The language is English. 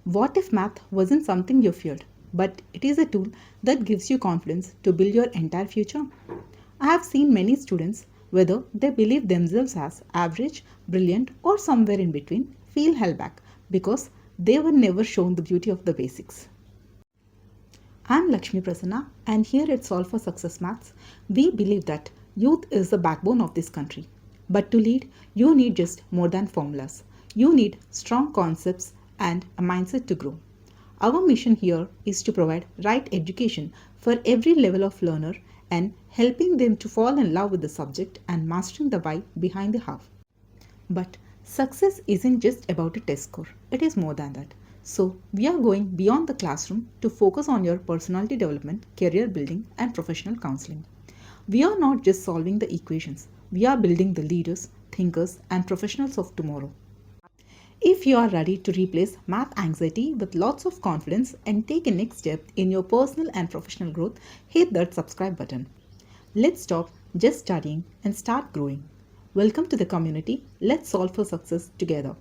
What if math wasn't something you feared, but it is a tool that gives you confidence to build your entire future? I have seen many students, whether they believe themselves as average, brilliant, or somewhere in between, feel held back because they were never shown the beauty of the basics. I'm Lakshmi Prasanna, and here at Solve for Success Maths, we believe that youth is the backbone of this country. But to lead, you need just more than formulas. You need strong concepts and a mindset to grow. Our mission here is to provide right education for every level of learner and helping them to fall in love with the subject and mastering the why behind the how. But success isn't just about a test score, it is more than that. So, we are going beyond the classroom to focus on your personality development, career building, and professional counseling. We are not just solving the equations, we are building the leaders, thinkers, and professionals of tomorrow. If you are ready to replace math anxiety with lots of confidence and take a next step in your personal and professional growth, hit that subscribe button. Let's stop just studying and start growing. Welcome to the community. Let's solve for success together.